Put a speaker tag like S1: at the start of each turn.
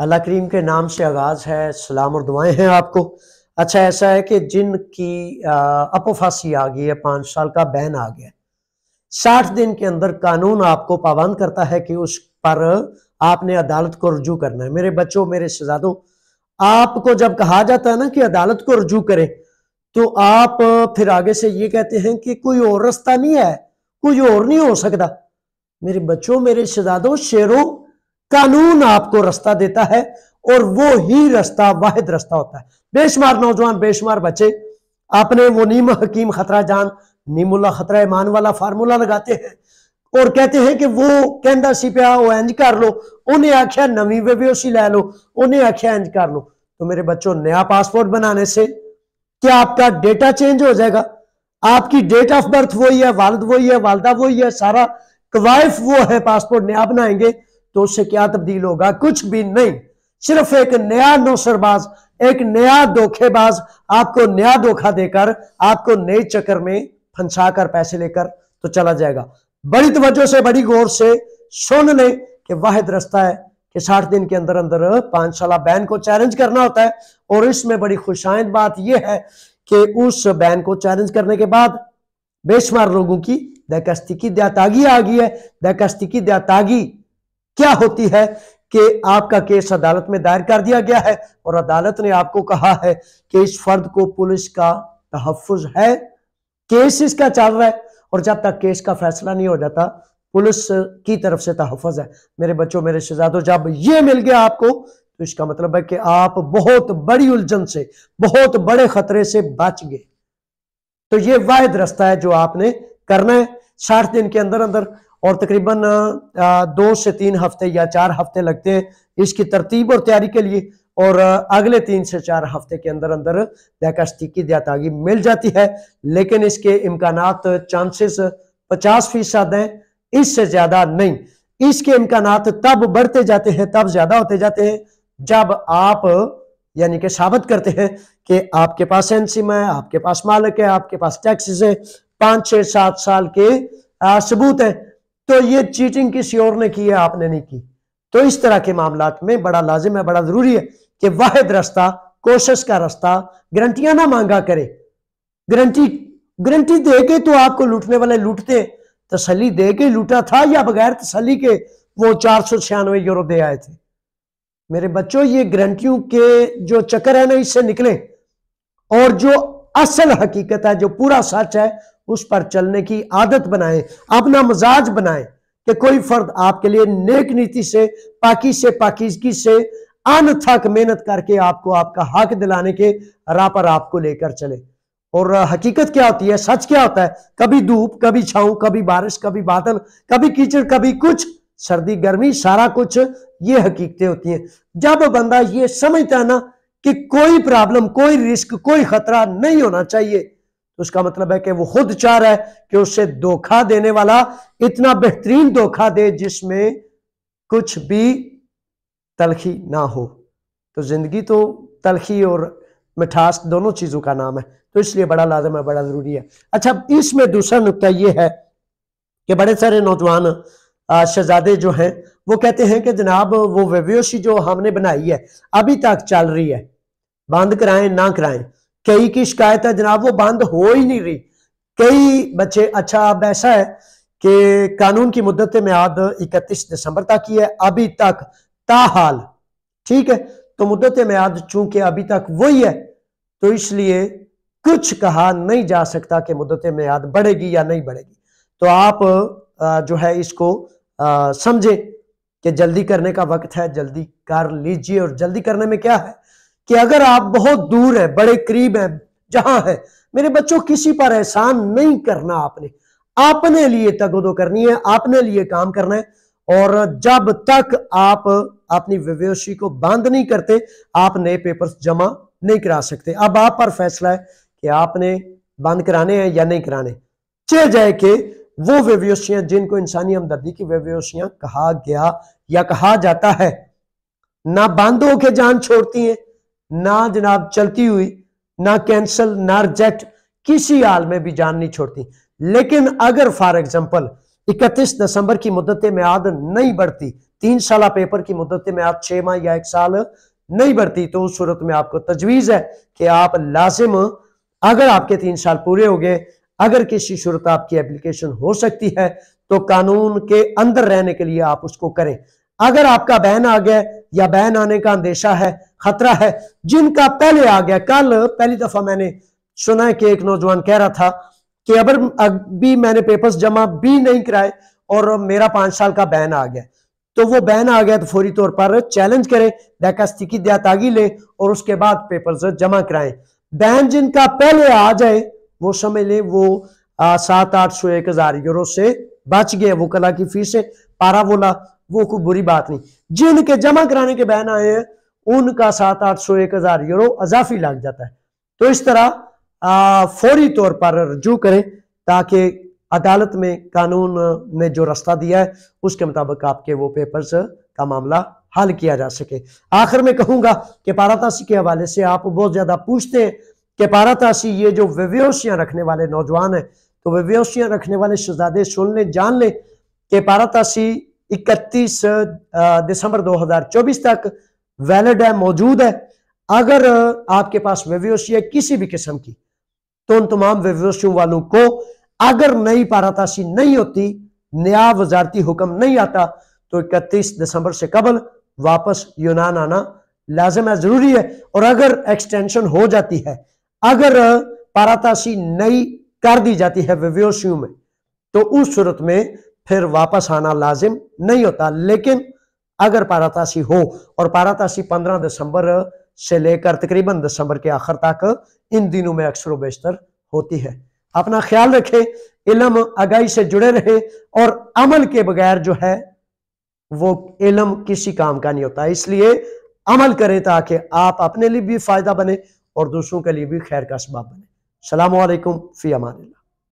S1: अल्लाह करीम के नाम से आगाज है। सलाम और दुआएं हैं आपको। अच्छा, ऐसा है कि जिनकी अपोफासी आ गई है, 5 साल का बैन आ गया, 60 दिन के अंदर कानून आपको पाबंद करता है कि उस पर आपने अदालत को रुजू करना है। मेरे बच्चों, मेरे शहजादों, आपको जब कहा जाता है ना कि अदालत को रुजू करें, तो आप फिर आगे से ये कहते हैं कि कोई और रास्ता नहीं है, कोई और नहीं हो सकता। मेरे बच्चों, मेरे शहजादों, शेरों, कानून आपको रास्ता देता है और वो ही रास्ता वाहिद रास्ता होता है। बेशुमार नौजवान, बेशुमार बच्चे आपने वो नीम हकीम खतरा जान, नीमुल्ला खतरा ईमान वाला फार्मूला लगाते हैं और कहते हैं कि वो कहता सी पिया वो इंज कर लो, उन्हें आख्या नवी बेबेहोशी लै लो, उन्हें आख्या इंज कर लो। तो मेरे बच्चों, नया पासपोर्ट बनाने से क्या आपका डेटा चेंज हो जाएगा? आपकी डेट ऑफ बर्थ वही है, वालिद वही है, वालदा वही है, सारा कवायफ वो है। पासपोर्ट नया बनाएंगे तो उससे क्या तब्दील होगा? कुछ भी नहीं। सिर्फ एक नया नौसरबाज, एक नया धोखेबाज आपको नया धोखा देकर आपको नए चक्कर में फंसा कर पैसे लेकर तो चला जाएगा। बड़ी तवज्जो से, बड़ी गौर से सुन ले कि वाहिद रास्ता है कि 60 दिन के अंदर अंदर 5 साल बैन को चैलेंज करना होता है। और इसमें बड़ी खुशाइंद बात यह है कि उस बैन को चैलेंज करने के बाद बेशुमार लोगों की दरखास्ती दातागी आ गई है। दरखास्ती दातागी क्या होती है कि आपका केस अदालत में दायर कर दिया गया है और अदालत ने आपको कहा है कि इस फर्द को पुलिस का तहफ्फुज है, केस इसका चल रहा है और जब तक केस का फैसला नहीं हो जाता पुलिस की तरफ से तहफ्फुज है। मेरे बच्चों, मेरे शहजादों, जब ये मिल गया आपको तो इसका मतलब है कि आप बहुत बड़ी उलझन से, बहुत बड़े खतरे से बच गए। तो ये वाहिद रास्ता है जो आपने करना है 60 दिन के अंदर अंदर। और तकरीबन 2 से 3 हफ्ते या 4 हफ्ते लगते हैं इसकी तरतीब और तैयारी के लिए, और अगले 3 से 4 हफ्ते के अंदर अंदर दरखास्ती दातागी मिल जाती है। लेकिन इसके इम्कानात, चांसेस 50% हैं, इससे ज्यादा नहीं। इसके इम्कानात तब बढ़ते जाते हैं, तब ज्यादा होते जाते हैं जब आप यानी कि साबित करते हैं कि आपके पास एनसिम है, आपके पास मालिक है, आपके पास टैक्सेस है, 5, 6, 7 साल के सबूत है। तो ये चीटिंग किसी और ने की है, आपने नहीं की। तो इस तरह के मामलात में बड़ा लाजिम है, बड़ा जरूरी है कि वाहिद रास्ता, कोशिश का रास्ता, गारंटियां ना मांगा करे। गारंटी दे के तो आपको लूटने वाले लूटते, तसल्ली दे के लूटा था या बगैर तसल्ली के वो 496 यूरो दे आए थे? मेरे बच्चों, ये गारंटियों के जो चक्कर है ना, इससे निकले और जो असल हकीकत है, जो पूरा सच है, उस पर चलने की आदत बनाएं, अपना मिजाज बनाएं कि कोई फर्द आपके लिए नेक नीति से, पाकीज़गी से अनथक मेहनत करके आपको आपका हक दिलाने के राह पर आपको लेकर चले। और हकीकत क्या होती है, सच क्या होता है? कभी धूप, कभी छांव, कभी बारिश, कभी बादल, कभी कीचड़, कभी कुछ, सर्दी गर्मी, सारा कुछ, ये हकीकतें होती हैं। जब बंदा ये समझता है ना कि कोई प्रॉब्लम, कोई रिस्क, कोई खतरा नहीं होना चाहिए, तो उसका मतलब है कि वो खुद चाह रहा है कि उससे धोखा देने वाला इतना बेहतरीन धोखा दे जिसमें कुछ भी तलखी ना हो। तो जिंदगी तो तलखी और मिठास दोनों चीजों का नाम है, तो इसलिए बड़ा लाजम है, बड़ा जरूरी है। अच्छा, इसमें दूसरा नुक्ता यह है कि बड़े सारे नौजवान शहजादे जो हैं वो कहते हैं कि जनाब वो वेबयोशी जो हमने बनाई है अभी तक चल रही है, बंद कराएं ना कराएं। कई की शिकायत है जनाब वो बंद हो ही नहीं रही। कई बच्चे, अच्छा अब ऐसा है कि कानून की मुद्दत मियाद 31 दिसंबर तक ही है अभी तक ताहाल, ठीक है। तो मुद्दत मियाद चूंकि अभी तक वही है, तो इसलिए कुछ कहा नहीं जा सकता कि मुद्दत मियाद बढ़ेगी या नहीं बढ़ेगी। तो आप जो है इसको समझे कि जल्दी करने का वक्त है, जल्दी कर लीजिए। और जल्दी करने में क्या है कि अगर आप बहुत दूर है, बड़े करीब है, जहां है, मेरे बच्चों, किसी पर एहसान नहीं करना। आपने अपने लिए तगदो करनी है, अपने लिए काम करना है। और जब तक आप अपनी वेबयोशी को बंद नहीं करते, आप नए पेपर्स जमा नहीं करा सकते। अब आप पर फैसला है कि आपने बंद कराने हैं या नहीं कराने। चाहे जाए कि वो वेबयोशियां जिनको इंसानी हमदर्दी की वेबयोशियां कहा गया या कहा जाता है, ना बंद होके जान छोड़ती हैं, ना जनाब चलती हुई, ना कैंसिल, ना रिजेक्ट, किसी हाल में भी जान नहीं छोड़ती। लेकिन अगर फॉर एग्जांपल 31 दिसंबर की मुद्दत मियाद नहीं बढ़ती, 3 साल पेपर की मुद्दत में आप 6 माह या 1 साल नहीं भरती, तो उस सूरत में आपको तजवीज़ है कि आप लाजिम, अगर आपके 3 साल पूरे हो गए, अगर किसी सूरत आपकी एप्लीकेशन हो सकती है तो कानून के अंदर रहने के लिए आप उसको करें। अगर आपका बैन आ गया या बैन आने का अंदेशा है, खतरा है, जिनका पहले आ गया, कल पहली दफा मैंने सुना है कि एक नौजवान कह रहा था कि अभी मैंने पेपर्स जमा भी नहीं कराए और मेरा 5 साल का बैन आ गया, तो वो बैन आ गया तो फौरी तौर पर चैलेंज करें, दरखास्त की दयातागी ले और उसके बाद पेपर्स जमा कराएं। बैन जिनका पहले आ जाए वो समझ ले वो 700-800-1000 यूरो से बच गए, वो कला की फीस से पारा बोला, वो कोई बुरी बात नहीं। जिनके जमा कराने के बैन आए हैं उनका 700-800-1000 यूरो अजाफी लग जाता है। तो इस तरह फौरी तौर पर रजू करें ताकि अदालत में कानून ने जो रास्ता दिया है उसके मुताबिक आपके वो पेपर्स का मामला हल किया जा सके। आखिर में कहूंगा कि पारातासी के हवाले से आप बहुत ज्यादा पूछते हैं कि पारातासी ये जो विवेशियां रखने वाले नौजवान हैं, तो विवेशियां रखने वाले शहजादे सुन लें, जान लें कि पारातासी 31 दिसंबर 2024 तक वैलिड है, मौजूद है। अगर आपके पास विवेशी है किसी भी किस्म की, तो उन तमाम विवेशियों वालों को अगर नई पारातासी नहीं होती, नया वजारती हुक्म नहीं आता, तो 31 दिसंबर से कबल वापस यूनान आना लाजिम है, जरूरी है। और अगर एक्सटेंशन हो जाती है, अगर पारातासी नई कर दी जाती है विवेशियों में, तो उस सूरत में फिर वापस आना लाजिम नहीं होता। लेकिन अगर पारातासी हो, और पारातासी 15 दिसंबर से लेकर तकरीबन दिसंबर के आखिर तक इन दिनों में अक्सर बेशतर होती है। अपना ख्याल रखें, इल्म आगाही से जुड़े रहे, और अमल के बगैर जो है वो इल्म किसी काम का नहीं होता। इसलिए अमल करें ताकि आप अपने लिए भी फायदा बने और दूसरों के लिए भी खैर का सबब बने। अस्सलामु अलैकुम, फी अमानिल्लाह।